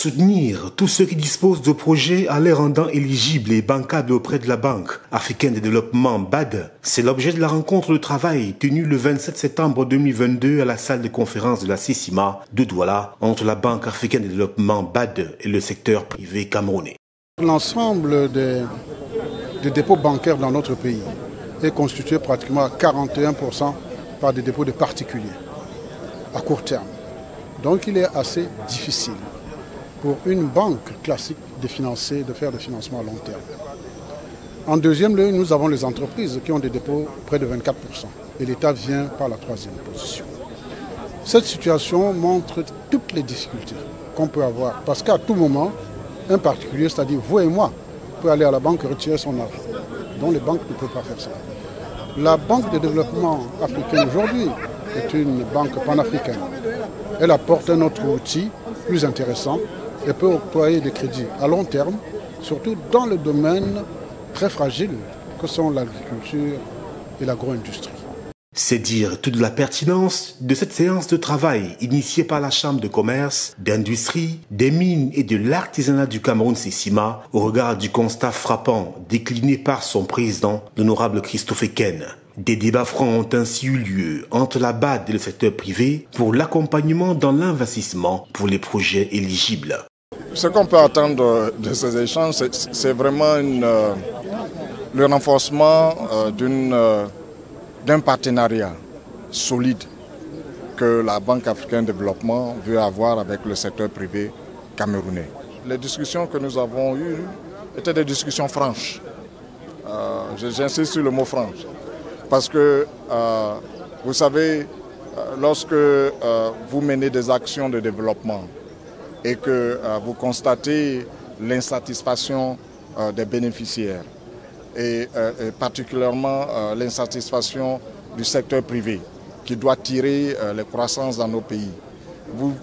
Soutenir tous ceux qui disposent de projets en les rendant éligibles et bancables auprès de la Banque africaine de développement BAD, c'est l'objet de la rencontre de travail tenue le 27 septembre 2022 à la salle de conférence de la CECIMA de Douala entre la Banque africaine de développement BAD et le secteur privé camerounais. L'ensemble des dépôts bancaires dans notre pays est constitué pratiquement à 41% par des dépôts de particuliers à court terme. Donc il est assez difficile pour une banque classique de faire des financements à long terme. En deuxième lieu, nous avons les entreprises qui ont des dépôts près de 24%. Et l'État vient par la troisième position. Cette situation montre toutes les difficultés qu'on peut avoir. Parce qu'à tout moment, un particulier, c'est-à-dire vous et moi, peut aller à la banque et retirer son argent. Donc les banques ne peuvent pas faire ça. La Banque de développement africaine aujourd'hui est une banque panafricaine. Elle apporte un autre outil plus intéressant et peut octroyer des crédits à long terme, surtout dans le domaine très fragile que sont l'agriculture et l'agro-industrie. C'est dire toute la pertinence de cette séance de travail initiée par la Chambre de commerce, d'industrie, des mines et de l'artisanat du Cameroun CECIMA au regard du constat frappant décliné par son président, l'honorable Christophe Eken. Des débats francs ont ainsi eu lieu entre la BAD et le secteur privé pour l'accompagnement dans l'investissement pour les projets éligibles. Ce qu'on peut attendre de ces échanges, c'est vraiment le renforcement d'un partenariat solide que la Banque africaine de développement veut avoir avec le secteur privé camerounais. Les discussions que nous avons eues étaient des discussions franches. J'insiste sur le mot franche. Parce que, vous savez, lorsque vous menez des actions de développement et que vous constatez l'insatisfaction des bénéficiaires et particulièrement l'insatisfaction du secteur privé qui doit tirer les croissances dans nos pays, vous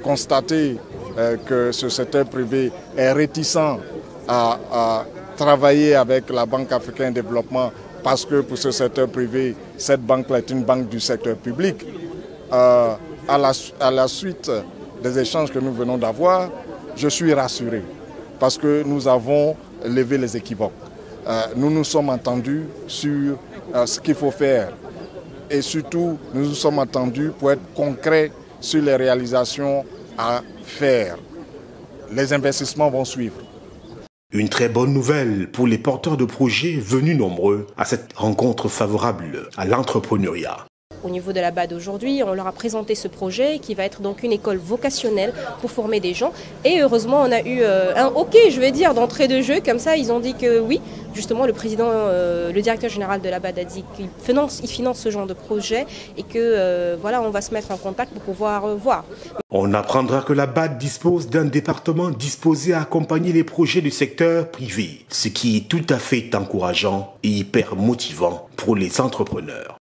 constatez que ce secteur privé est réticent à travailler avec la Banque africaine de développement parce que pour ce secteur privé, cette banque-là est une banque du secteur public. À la suite des échanges que nous venons d'avoir, je suis rassuré parce que nous avons levé les équivoques. Nous nous sommes entendus sur ce qu'il faut faire et surtout nous nous sommes entendus pour être concrets sur les réalisations à faire. Les investissements vont suivre. Une très bonne nouvelle pour les porteurs de projets venus nombreux à cette rencontre favorable à l'entrepreneuriat. Au niveau de la BAD aujourd'hui, on leur a présenté ce projet qui va être donc une école vocationnelle pour former des gens. Et heureusement, on a eu un OK, je vais dire, d'entrée de jeu. Comme ça, ils ont dit que oui. Justement, le président, le directeur général de la BAD a dit qu'il finance ce genre de projet et que voilà, on va se mettre en contact pour pouvoir voir. On apprendra que la BAD dispose d'un département disposé à accompagner les projets du secteur privé, ce qui est tout à fait encourageant et hyper motivant pour les entrepreneurs.